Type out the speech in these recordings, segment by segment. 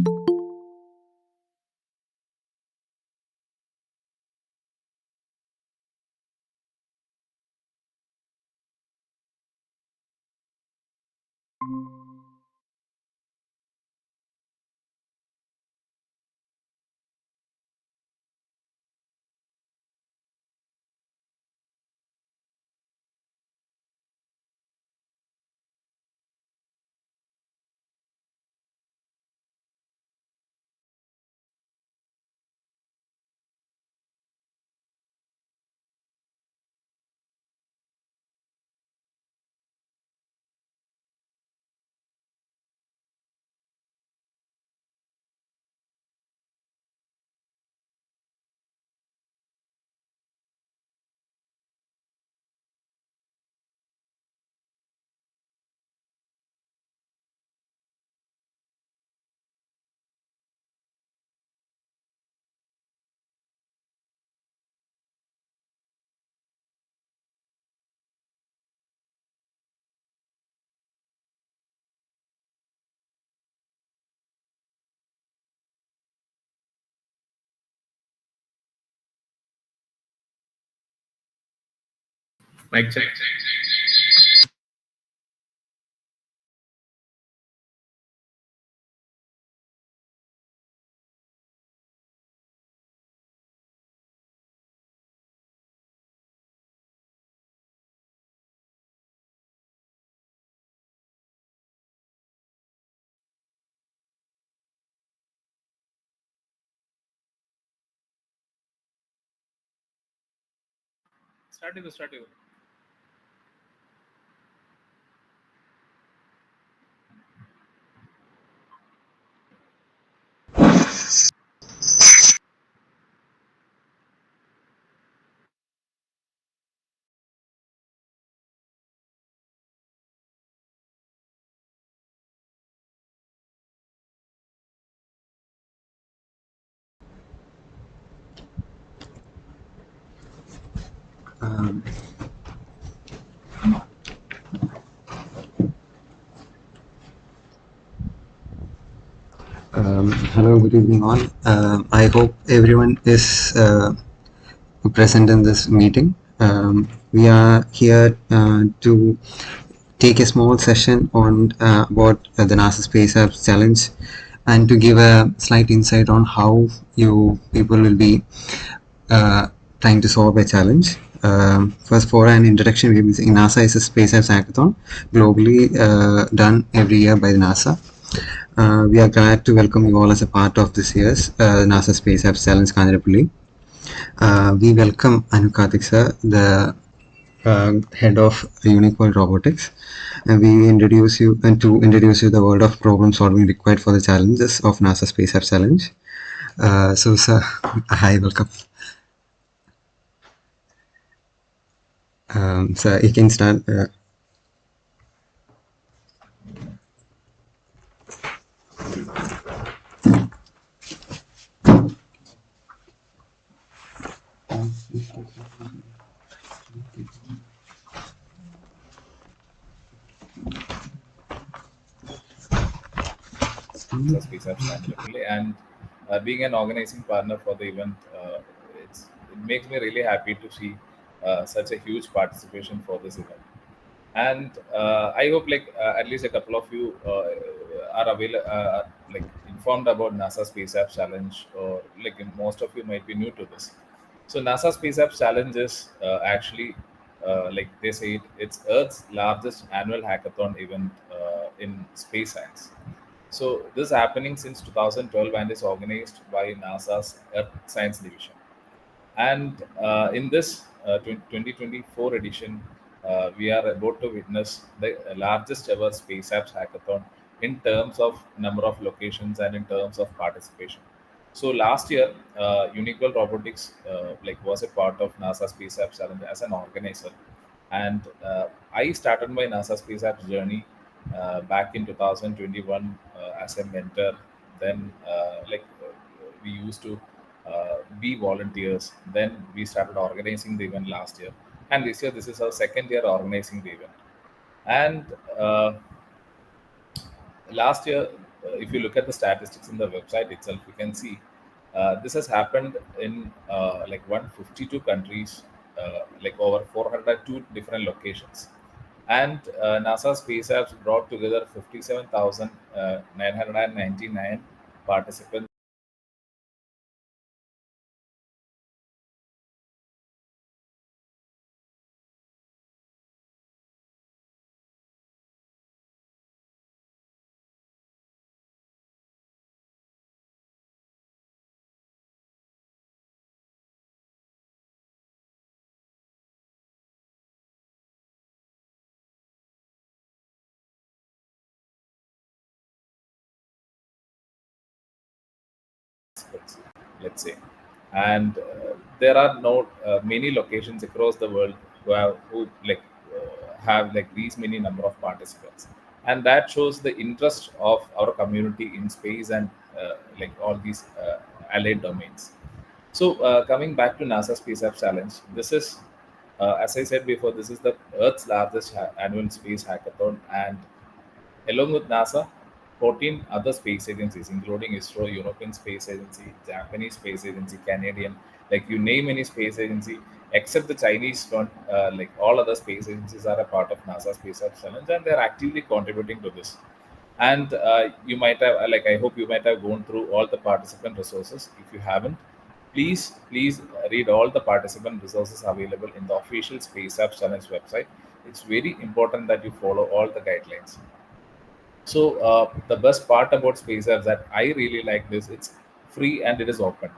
Mic check. Start you. Um, Hello, good evening all. I hope everyone is present in this meeting. We are here to take a small session on about the NASA Space Apps Challenge and to give a slight insight on how you people will be trying to solve a challenge. First, for an introduction, we will see NASA is a space apps hackathon globally done every year by NASA. We are glad to welcome you all as a part of this year's NASA Space Apps Challenge Kanjirappally. We welcome Anu Karthik sir, the head of Unicorn Robotics, and we introduce you to introduce you the world of problem solving required for the challenges of NASA Space Apps Challenge. So, sir, hi, welcome. So you can start. Space Apps Kanjirappally, and being an organizing partner for the event, it makes me really happy to see such a huge participation for this event. And I hope at least a couple of you are like informed about NASA Space Apps Challenge, or like most of you might be new to this. So NASA Space Apps Challenge is actually like they say it's Earth's largest annual hackathon event in space science. So this is happening since 2012 and is organized by NASA's Earth Science Division. And in this 2024 edition, we are about to witness the largest ever Space Apps hackathon in terms of number of locations and in terms of participation. So last year, Uniqual Robotics was a part of NASA Space Apps Challenge as an organizer, and I started my NASA Space Apps journey back in 2021 as a mentor. Then we used to be volunteers. Then we started organizing the event last year, and this year this is our second year organizing the event. And last year if you look at the statistics in the website itself, you can see this has happened in like 152 countries, like over 402 different locations. And NASA Space Apps brought together 57,999 participants. Let's say, and there are no many locations across the world who have like these many number of participants, and that shows the interest of our community in space and like all these allied domains. So coming back to NASA Space App Challenge, this is as I said before, this is the Earth's largest annual space hackathon, and along with NASA, 14 other space agencies, including ISRO, European Space Agency, Japanese Space Agency, Canadian, like you name any space agency, except the Chinese one, like all other space agencies are a part of NASA Space App Challenge, and they're actively contributing to this. And you might have, like, I hope you might have gone through all the participant resources. If you haven't, please read all the participant resources available in the official Space App Challenge website. It's very important that you follow all the guidelines. So the best part about Space Apps that I really like this, it's free and it is open.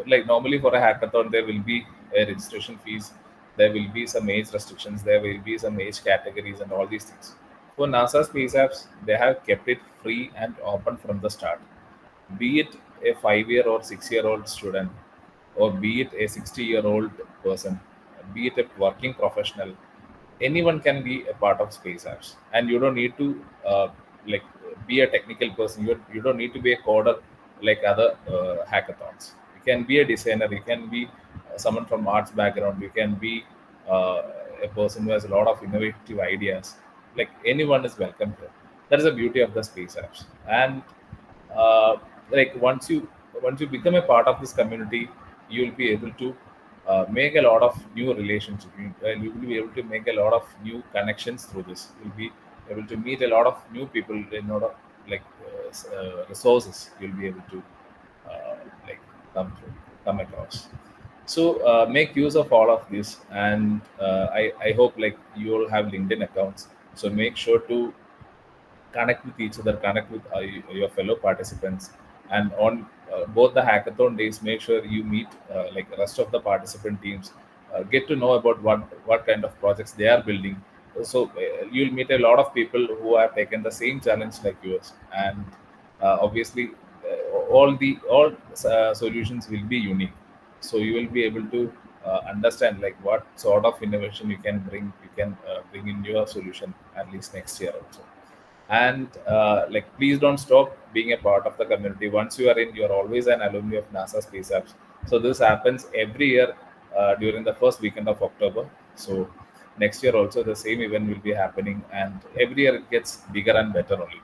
Like normally for a hackathon, there will be a registration fees, there will be some age restrictions, there will be some age categories, and all these things. For NASA Space Apps, they have kept it free and open from the start. Be it a 5 year or 6 year old student, or be it a 60-year-old person, be it a working professional, anyone can be a part of Space Apps, and you don't need to like be a technical person. You don't need to be a coder like other hackathons. You can be a designer, you can be someone from arts background, you can be uh, a person who has a lot of innovative ideas. Like anyone is welcome here. That is the beauty of the Space Apps. And uh, like once you become a part of this community, you will be able to make a lot of new relationships. You will be able to make a lot of new connections through this. You'll be able to meet a lot of new people in order, like resources you'll be able to uh, like come across. So make use of all of this, and I hope like you all have LinkedIn accounts. So make sure to connect with each other, connect with your fellow participants, and on both the hackathon days, make sure you meet like the rest of the participant teams, get to know about what kind of projects they are building. So you'll meet a lot of people who have taken the same challenge like yours, and obviously all solutions will be unique. So you will be able to understand like what sort of innovation you can bring in your solution at least next year also. And like please don't stop being a part of the community. Once you are in, you're always an alumni of NASA Space Apps. So this happens every year during the first weekend of October. So next year also the same event will be happening, and every year it gets bigger and better only.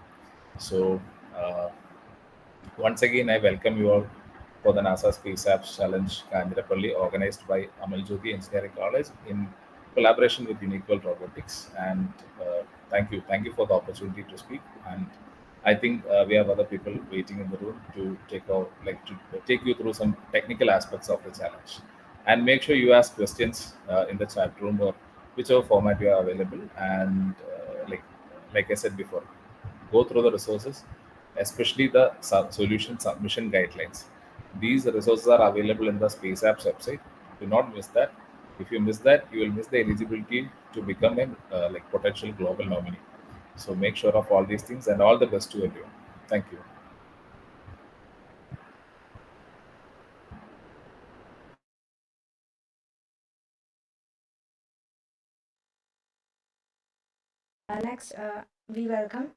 So uh, once again, I welcome you all for the NASA Space Apps Challenge Kanjirappally, organized by Amal Jyothi Engineering College in collaboration with Uniqual Robotics. And thank you for the opportunity to speak. And I think we have other people waiting in the room to take you through some technical aspects of the challenge. And make sure you ask questions in the chat room or whichever format you are available. And like I said before, go through the resources, especially the solution submission guidelines. These resources are available in the Space Apps website. Do not miss that. If you miss that, you will miss the eligibility to become a like potential global nominee. So make sure of all these things, and all the best to everyone. Thank you. Next, we welcome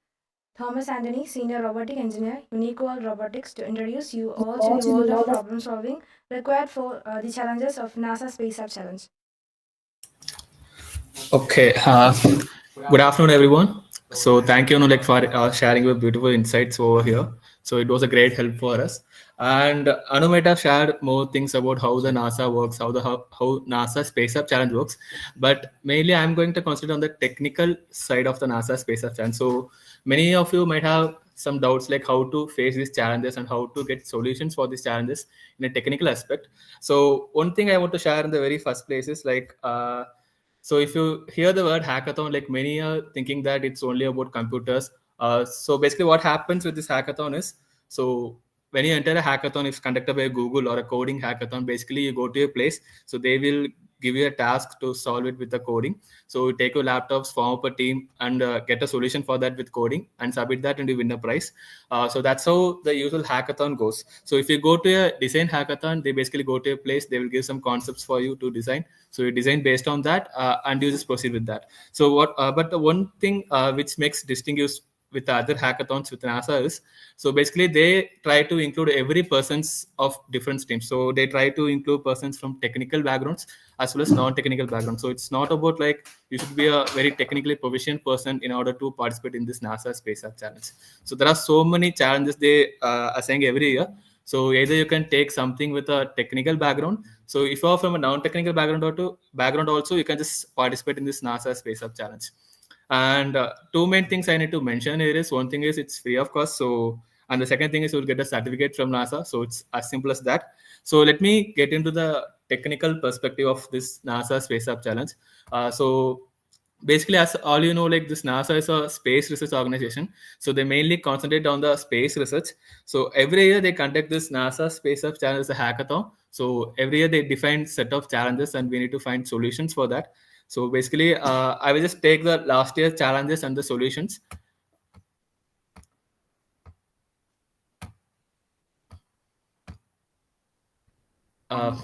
Thomas Anthony, Senior Robotic Engineer, Unique World Robotics, to introduce you all to the world of problem solving required for the challenges of NASA Space App Challenge. Okay. Good afternoon, everyone. So thank you, like for sharing your beautiful insights over here. So it was a great help for us. And Anu might have shared more things about how the NASA works, how NASA Space Up Challenge works. But mainly, I'm going to concentrate on the technical side of the NASA Space Up Challenge. So many of you might have some doubts like how to face these challenges and how to get solutions for these challenges in a technical aspect. So one thing I want to share in the very first place is like. So if you hear the word hackathon, like many are thinking that it's only about computers. So basically, what happens with this hackathon is, so when you enter a hackathon, if conducted by Google or a coding hackathon, basically you go to a place, so they will give you a task to solve it with the coding. So you take your laptops, form up a team, and get a solution for that with coding, and submit that, and you win a prize. So that's how the usual hackathon goes. So if you go to a design hackathon, they basically go to a place, they will give some concepts for you to design. So you design based on that, and you just proceed with that. So what? But the one thing which makes distinguish with the other hackathons with NASA is, so basically they try to include every persons of different streams. So they try to include persons from technical backgrounds as well as non-technical backgrounds. So it's not about like you should be a very technically proficient person in order to participate in this NASA Space App Challenge. So there are so many challenges they assign every year. So either you can take something with a technical background. So if you're from a non-technical background or to background also, you can just participate in this NASA Space Up Challenge. And two main things I need to mention here is, one thing is it's free of cost. So, and the second thing is you'll get a certificate from NASA. So it's as simple as that. So let me get into the technical perspective of this NASA Space Up Challenge. So basically, as all you know, like this NASA is a space research organization, so they mainly concentrate on the space research. So every year they conduct this NASA Space Up Challenge as a hackathon. So every year they define set of challenges and we need to find solutions for that. So basically, I will just take the last year's challenges and the solutions. Uh,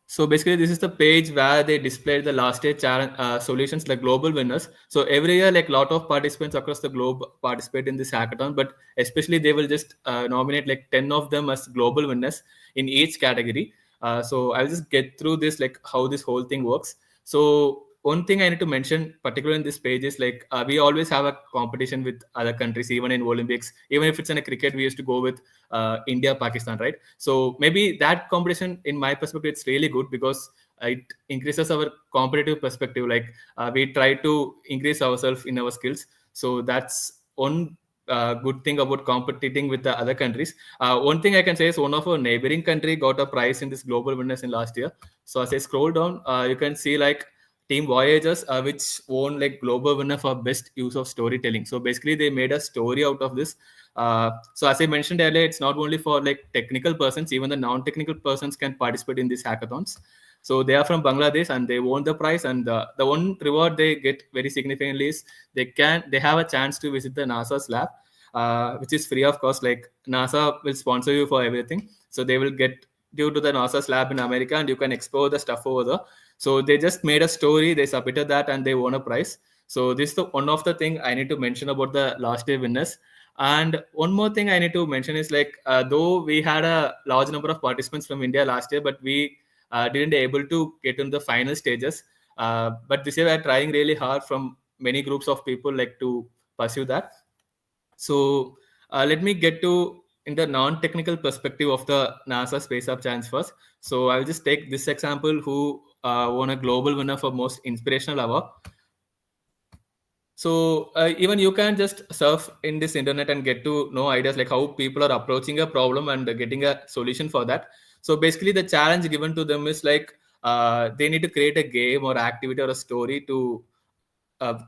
so basically, this is the page where they displayed the last year challenge solutions, like global winners. So every year, like a lot of participants across the globe participate in this hackathon, but especially they will just nominate like 10 of them as global winners in each category. So I'll just get through this, like how this whole thing works. So one thing I need to mention, particularly in this page, is like we always have a competition with other countries, even in Olympics. Even if it's in a cricket, we used to go with India, Pakistan, right? So maybe that competition, in my perspective, it's really good because it increases our competitive perspective. Like we try to increase ourselves in our skills. So that's one good thing about competing with the other countries. One thing I can say is one of our neighboring country got a prize in this global winners in last year. So as I scroll down, you can see like Team Voyagers, which won like global winner for best use of storytelling. So basically, they made a story out of this. So as I mentioned earlier, it's not only for like technical persons, even the non-technical persons can participate in these hackathons. So they are from Bangladesh and they won the prize. And the one reward they get very significantly is they have a chance to visit the NASA's lab, which is free of cost. Like NASA will sponsor you for everything. So they will get due to the NASA's lab in America and you can explore the stuff over there. So they just made a story, they submitted that and they won a prize. So this is the one of the thing I need to mention about the last year winners. And one more thing I need to mention is like though we had a large number of participants from India last year, but we didn't able to get into the final stages. But this year we are trying really hard from many groups of people like to pursue that. So let me get to in the non-technical perspective of the NASA Space Up Challenge first. So I'll just take this example who won a global winner for most inspirational award. So even you can just surf in this internet and get to know ideas like how people are approaching a problem and getting a solution for that. So basically, the challenge given to them is like they need to create a game or activity or a story to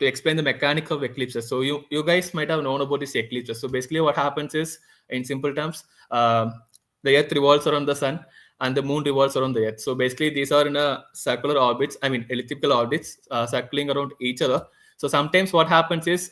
explain the mechanics of eclipses. So you guys might have known about these eclipses. So basically, what happens is, in simple terms, the Earth revolves around the sun and the moon revolves around the Earth. So basically, these are in a circular orbits. I mean, elliptical orbits circling around each other. So sometimes what happens is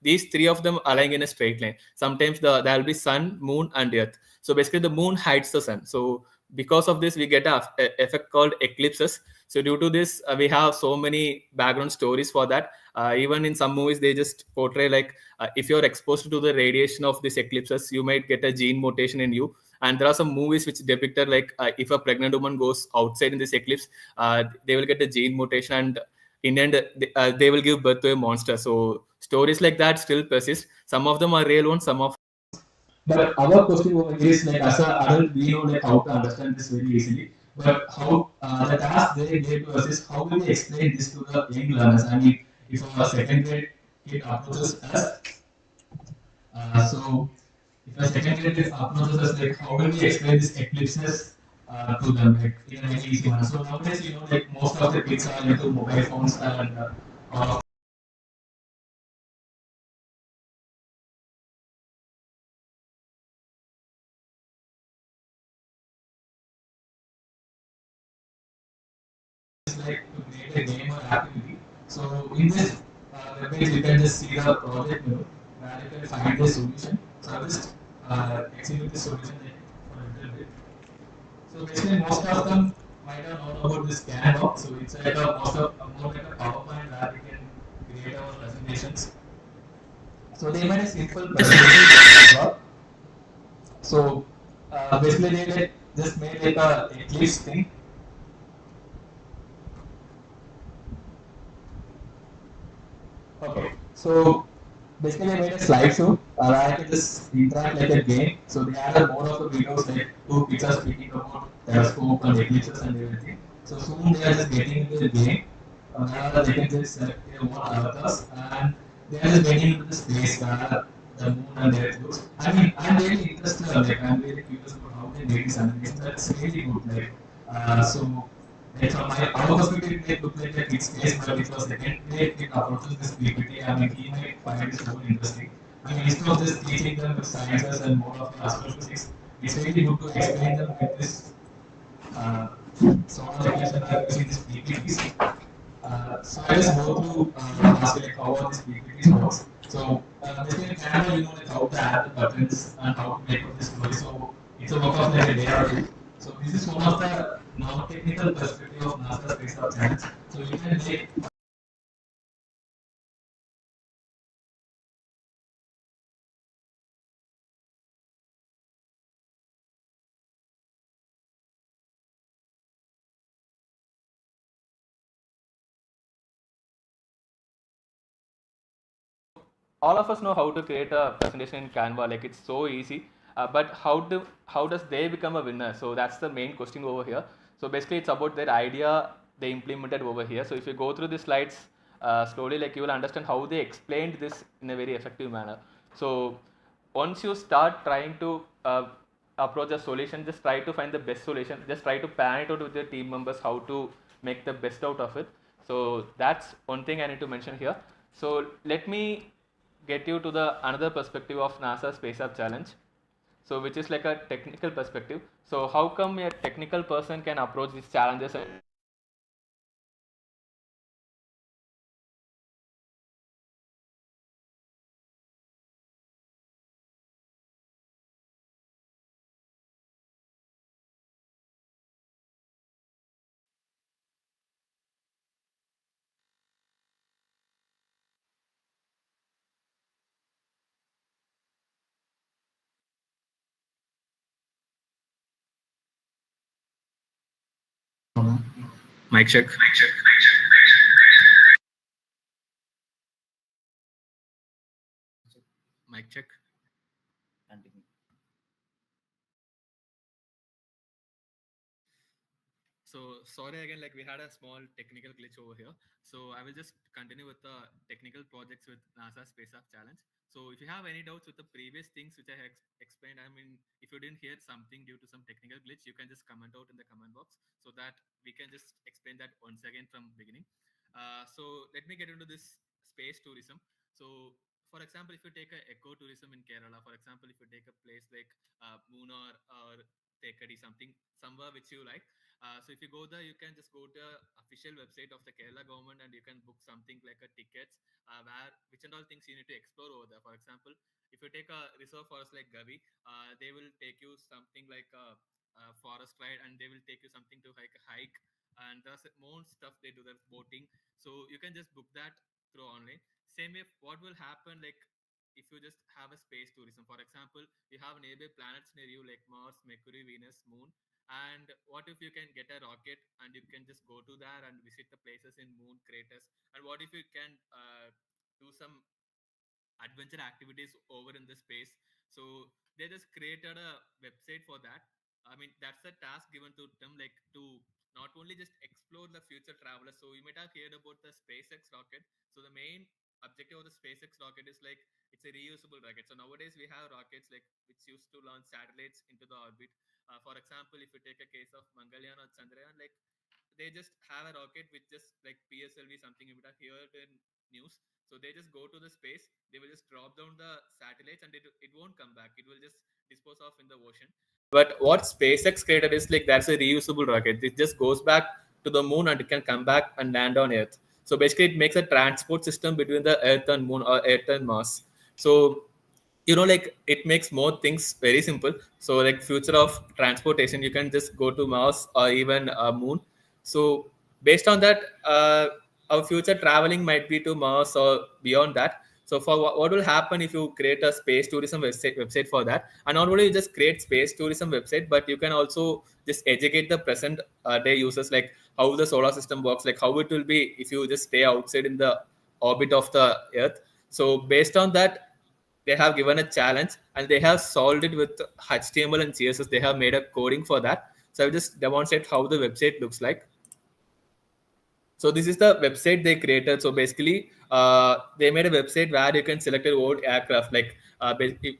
these three of them align in a straight line. Sometimes there will be sun, moon, and Earth. So basically, the moon hides the sun. So because of this, we get a effect called eclipses. So due to this, we have so many background stories for that. Even in some movies, they just portray like if you're exposed to the radiation of these eclipses, you might get a gene mutation in you. And there are some movies which depicted like if a pregnant woman goes outside in this eclipse, they will get a gene mutation and in the end they will give birth to a monster. So stories like that still persist. Some of them are real ones, some of. But our question over here is like, as an adult, we know like how to understand this very easily. But how the task they gave to us is how will we explain this to the young learners? I mean, if a second grade kid approaches us, so if a second grade kid approaches us, like how will we explain this eclipses to them, like in a very easy manner? So nowadays, like most of the kids are into mobile phones and all of like to create a game or activity. So in this web page, you can just see the project menu where you can find the solution. So I'll just execute the solution for a little bit. So basically, most of them might have known about this Canva. So it's like a more like a PowerPoint where we can create our presentations. So they made a simple presentation for Canva. So basically, they just made like a Eclipse thing. Okay, so basically I made a slideshow where I can just interact like a game. So they added more of the videos like two pictures speaking about telescope and eclipses and everything. So soon they are just getting into the game where they can just select their own avatars and they are just getting into the space where the moon and the earth looks. I mean, I'm really interested, like I'm really curious about how they make this animation. That's really good. So like from my our perspective, it might look like a kid's face, but if a second grade kid approaches this PPT, I mean, he might find it more interesting. I mean, instead of just teaching them with sciences and more of the astrophysics, it's really good to explain them with this uh, solar eclipse and are using these PPTs. So I just go through ask like how are these PPTs works. So basically in Canva, like how to add the buttons and how to make up the story. So it's a work of like a day or two. So this is one of the non-technical perspective of NASA Space Up Challenge. So you can make all of us know how to create a presentation in Canva. Like it's so easy. But how does they become a winner? So that's the main question over here. So basically, it's about their idea they implemented over here. So if you go through the slides slowly, like you will understand how they explained this in a very effective manner. So once you start trying to approach a solution, just try to find the best solution. Just try to plan it out with your team members how to make the best out of it. So that's one thing I need to mention here. So let me get you to the another perspective of NASA Space Up Challenge. So which is like a technical perspective. So how come a technical person can approach these challenges and mic check. Mic check. So sorry again, like we had a small technical glitch over here. So I will just continue with the technical projects with NASA Space Up Challenge. So if you have any doubts with the previous things which I explained, I mean, if you didn't hear something due to some technical glitch, you can just comment out in the comment box so that we can just explain that once again from beginning. So let me get into this space tourism. So for example, if you take a eco tourism in Kerala, for example, if you take a place like Munnar or Tekadi, something somewhere which you like, so if you go there, you can just go to the official website of the Kerala government and you can book something like a tickets where which and all things you need to explore over there. For example, if you take a reserve forest like Gavi, they will take you something like a forest ride and they will take you something to like a hike and there's more stuff they do, there's boating. So you can just book that through online. Same way, what will happen like if you just have a space tourism, for example, you have nearby planets near you like Mars, Mercury, Venus, Moon, And what if you can get a rocket and you can just go to there and visit the places in moon craters? And what if you can do some adventure activities over in the space? So they just created a website for that. I mean, that's a task given to them, like to not only just explore the future travelers. So you might have heard about the SpaceX rocket. So the main objective of the SpaceX rocket is like it's a reusable rocket. So nowadays we have rockets like which used to launch satellites into the orbit. For example, if you take a case of Mangalyaan or Chandrayaan, like they just have a rocket with just like PSLV something you would have heard in news. So they just go to the space, they will just drop down the satellites and it won't come back. It will just dispose off in the ocean. But what SpaceX created is like that's a reusable rocket. It just goes back to the moon and it can come back and land on Earth. So basically it makes a transport system between the Earth and moon or Earth and Mars. So like it makes more things very simple. So like future of transportation, you can just go to Mars or even moon. So based on that, our future traveling might be to Mars or beyond that. So for what will happen if you create a space tourism website for that? And not only you just create space tourism website, but you can also just educate the present day users, like how the solar system works, like how it will be if you just stay outside in the orbit of the Earth. So based on that, they have given a challenge and they have solved it with HTML and CSS. They have made a coding for that. So I'll just demonstrate how the website looks like. So this is the website they created. So basically, they made a website where you can select an old aircraft. Like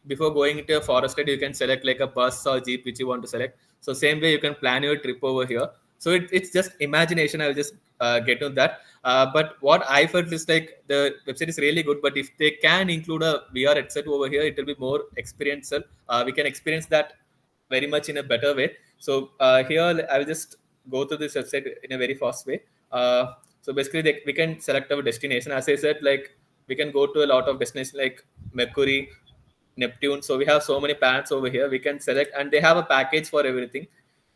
before going into a forest, you can select like a bus or jeep which you want to select. So same way you can plan your trip over here. So it's just imagination. I will just get to that. But what I felt is like the website is really good. But if they can include a VR headset over here, it will be more experiential. We can experience that very much in a better way. So here I will just go to this website in a very fast way. So basically, we can select our destination. As I said, like we can go to a lot of destinations like Mercury, Neptune. So we have so many planets over here. We can select, and they have a package for everything.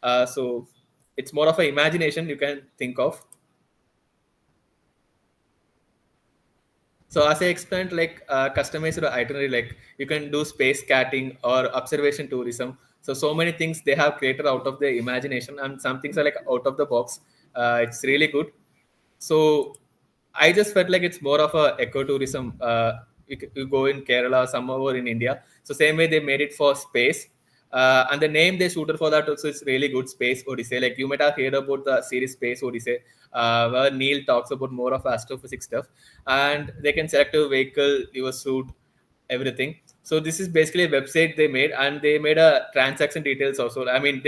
So it's more of an imagination you can think of. So as I explained, like customized itinerary, like you can do space scatting or observation tourism. So many things they have created out of their imagination, and some things are like out of the box. It's really good. So I just felt like it's more of a ecotourism. You go in Kerala, somewhere in India. So same way they made it for space. And the name they suited for that also is really good, Space Odyssey. Like you might have heard about the series Space Odyssey, where Neil talks about more of astrophysics stuff. And they can select a vehicle, your suit, everything. So this is basically a website they made, and they made a transaction details also. I mean,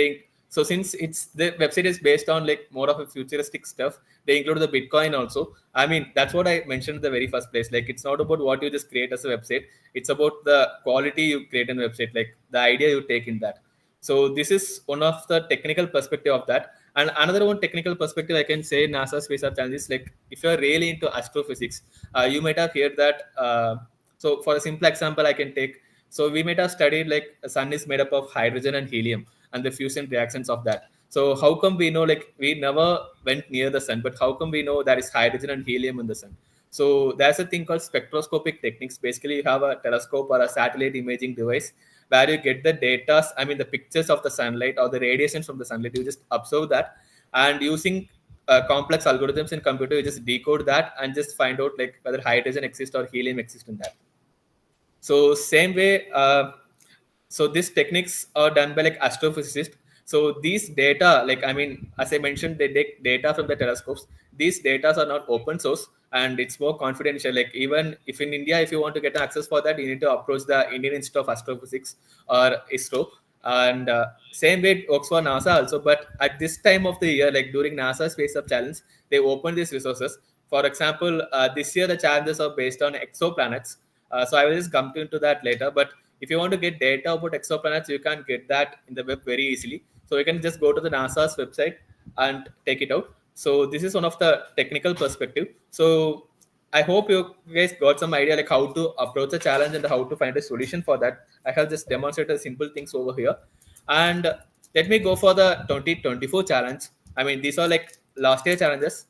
so since it's the website is based on like more of a futuristic stuff, they include the Bitcoin also. I mean, that's what I mentioned in the very first place. Like it's not about what you just create as a website, it's about the quality you create in a website, like the idea you take in that. So this is one of the technical perspective of that. And another one technical perspective I can say NASA Space Up Challenge is like if you're really into astrophysics, you might have heard that. So for a simple example, I can take. So we might have studied like a sun is made up of hydrogen and helium and the fusion reactions of that. So how come we know like we never went near the sun, but how come we know there is hydrogen and helium in the sun? So there's a thing called spectroscopic techniques. Basically, you have a telescope or a satellite imaging device where you get the data, I mean the pictures of the sunlight or the radiations from the sunlight. You just observe that, and using complex algorithms in computer, you just decode that and just find out like whether hydrogen exists or helium exists in that. So same way, so these techniques are done by like astrophysicists. So these data, like I mean, as I mentioned, they take data from the telescopes. These data are not open source and it's more confidential. Like even if in India, if you want to get access for that, you need to approach the Indian Institute of Astrophysics or ISRO. And same way it works for NASA also. But at this time of the year, like during NASA Space Up Challenge, they open these resources. For example, this year the challenges are based on exoplanets. So I will just come into that later. But if you want to get data about exoplanets, you can get that in the web very easily. So you can just go to the NASA's website and take it out. So this is one of the technical perspective. So I hope you guys got some idea like how to approach a challenge and how to find a solution for that. I have just demonstrated simple things over here. And let me go for the 2024 challenge. I mean, these are like last year challenges.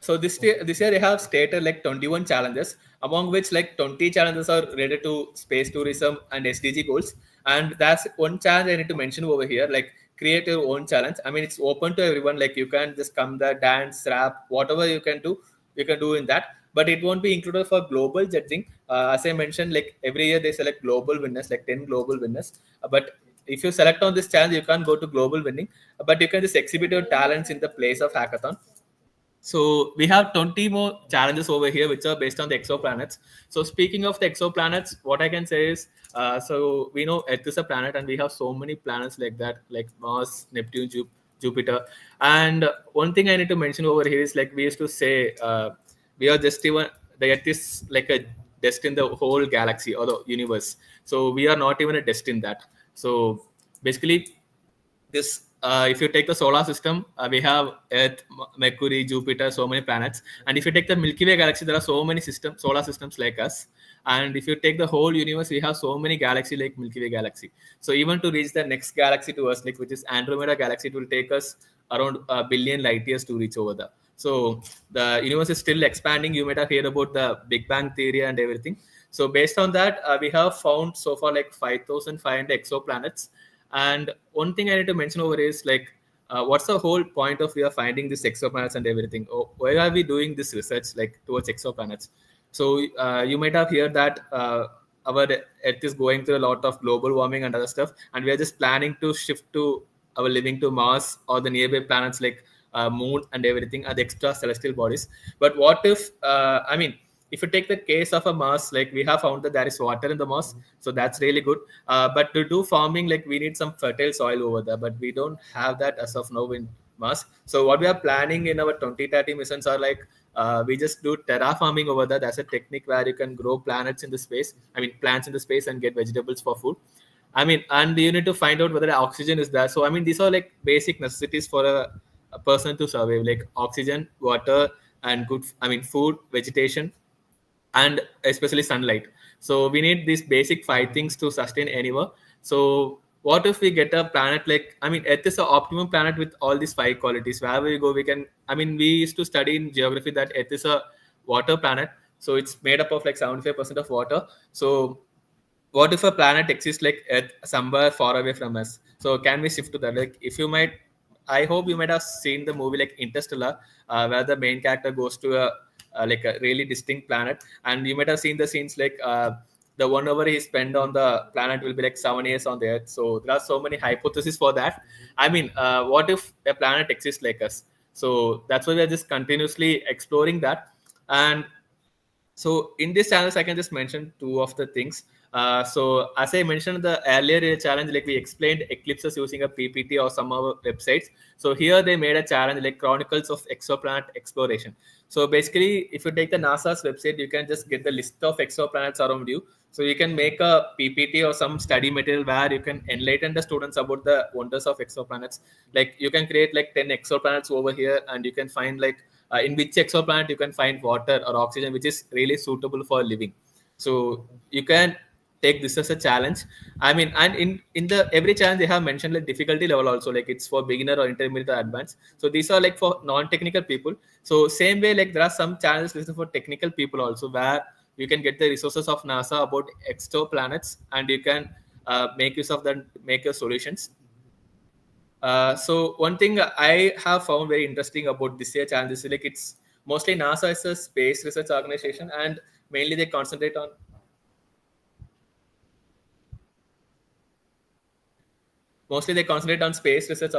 So this year they have stated like 21 challenges, among which like 20 challenges are related to space tourism and SDG goals. And that's one challenge I need to mention over here, like create your own challenge. I mean, it's open to everyone. Like you can just come there, dance, rap, whatever you can do, you can do in that. But it won't be included for global judging. As I mentioned, like every year they select global winners, like 10 global winners. But if you select on this challenge, you can't go to global winning, but you can just exhibit your talents in the place of hackathon. So we have 20 more challenges over here, which are based on the exoplanets. So speaking of the exoplanets, what I can say is, so we know Earth is a planet, and we have so many planets like that, like Mars, Neptune, Jupiter. And one thing I need to mention over here is like we used to say, we are just even the Earth is like a dust in the whole galaxy or the universe. So we are not even a dust in that. So basically, this if you take the solar system, we have Earth, Mercury, Jupiter, so many planets. And if you take the Milky Way galaxy, there are so many solar systems like us. And if you take the whole universe, we have so many galaxy like Milky Way galaxy. So even to reach the next galaxy to us, like which is Andromeda galaxy, it will take us around a billion light years to reach over there. So the universe is still expanding. You might have heard about the Big Bang theory and everything. So based on that, we have found so far like 5,500 exoplanets. And one thing I need to mention over is like, what's the whole point of we are finding these exoplanets and everything? Why are we doing this research like towards exoplanets? So you might have heard that our Earth is going through a lot of global warming and other stuff, and we are just planning to shift to our living to Mars or the nearby planets like Moon and everything, and the extra celestial bodies. But what if, I mean, if you take the case of a Mars, like we have found that there is water in the Mars, so that's really good. But to do farming, like we need some fertile soil over there, but we don't have that as of now in Mars. So what we are planning in our 2030 missions are like, we just do terraforming over there. That's a technique where you can grow planets in the space. I mean, plants in the space and get vegetables for food. I mean, and you need to find out whether the oxygen is there. So I mean, these are like basic necessities for a person to survive, like oxygen, water, and good. I mean, food, vegetation, and especially sunlight. So we need these basic five things to sustain anywhere. So what if we get a planet like, I mean, Earth is an optimum planet with all these five qualities. Wherever we go, we can, I mean, we used to study in geography that Earth is a water planet. So it's made up of like 75% of water. So what if a planet exists like Earth somewhere far away from us? So can we shift to that? Like if you might, I hope you might have seen the movie like Interstellar, where the main character goes to like a really distinct planet, and you might have seen the scenes like the 1 hour he spent on the planet will be like 7 years on the Earth. So there are so many hypotheses for that. I mean, what if a planet exists like us? So that's why we are just continuously exploring that. And so in this challenge, I can just mention two of the things. So as I mentioned the earlier challenge, like we explained eclipses using a PPT or some other websites. So here they made a challenge like Chronicles of Exoplanet Exploration. So basically, if you take the NASA's website, you can just get the list of exoplanets around you. So you can make a PPT or some study material where you can enlighten the students about the wonders of exoplanets. Like you can create like 10 exoplanets over here, and you can find like in which exoplanet you can find water or oxygen which is really suitable for living. So you can take this as a challenge. I mean, and in the every challenge they have mentioned like difficulty level also, like it's for beginner or intermediate or advanced. So these are like for non-technical people. So same way, like there are some challenges listed for technical people also, where you can get the resources of NASA about exoplanets, and you can make use of them, make your solutions. So one thing I have found very interesting about this year challenge is like it's mostly NASA is a space research organization, and mainly they concentrate on space research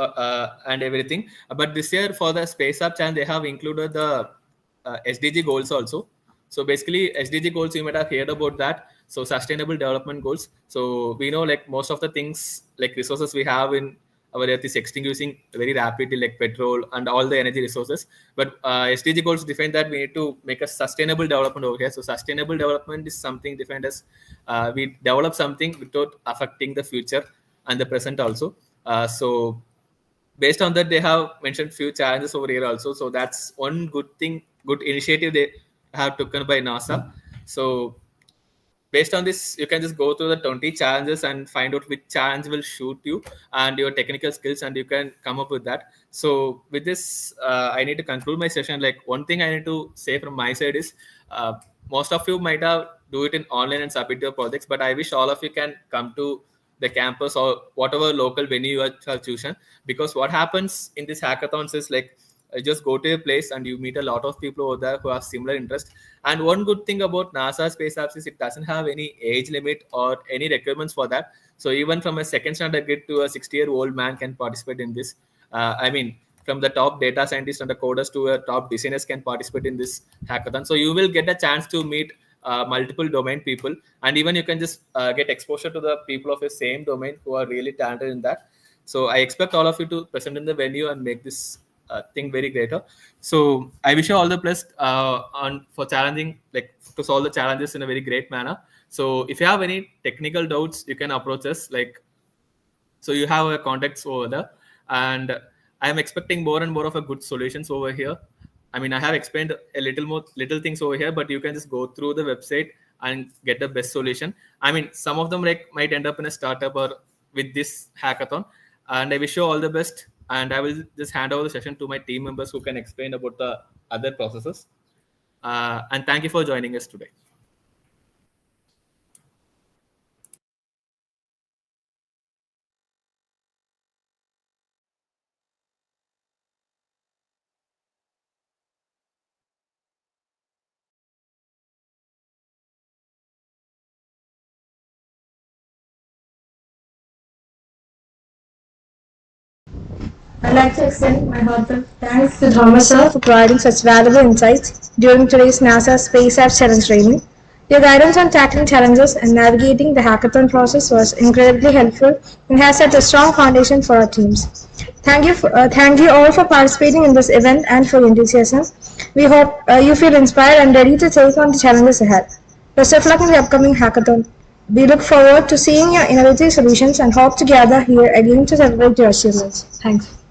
and everything. But this year for the Space Up challenge, they have included the SDG goals also. So basically, SDG goals, you might have heard about that. So sustainable development goals. So we know like most of the things like resources we have in our Earth is extinguishing very rapidly, like petrol and all the energy resources. But SDG goals define that we need to make a sustainable development over here. So sustainable development is something defined as we develop something without affecting the future and the present also. So based on that, they have mentioned few challenges over here also. So that's one good thing, good initiative they have taken by NASA. So based on this, you can just go through the 20 challenges and find out which challenge will shoot you and your technical skills, and you can come up with that. So with this, I need to conclude my session. Like, one thing I need to say from my side is, most of you might have do it in online and submit your projects, but I wish all of you can come to the campus or whatever local venue you have chosen, because what happens in these hackathons is, like, just go to a place and you meet a lot of people over there who have similar interest. And one good thing about NASA Space Apps is it doesn't have any age limit or any requirements for that. So even from a second standard kid to a 60-year-old man can participate in this. I mean, from the top data scientists and the coders to a top designers can participate in this hackathon. So you will get a chance to meet multiple domain people, and even you can just get exposure to the people of the same domain who are really talented in that. So I expect all of you to present in the venue and make this thing very greater. So I wish you all the best for challenging, like, to solve the challenges in a very great manner. So if you have any technical doubts, you can approach us. Like, so you have a contacts over there, and I'm expecting more and more of a good solutions over here. I mean, I have explained a little things over here, but you can just go through the website and get the best solution. I mean, some of them, like, might end up in a startup or with this hackathon. And I wish you all the best. And I will just hand over the session to my team members who can explain about the other processes. And thank you for joining us today. I'd like to extend my heartfelt thanks to Thomas sir for providing such valuable insights during today's NASA Space Apps Challenge training. Your guidance on tackling challenges and navigating the hackathon process was incredibly helpful and has set a strong foundation for our teams. Thank you all for participating in this event and for your enthusiasm. We hope you feel inspired and ready to take on the challenges ahead. Best of luck in the upcoming hackathon. We look forward to seeing your innovative solutions and hope to gather here again to celebrate your achievements. Thanks.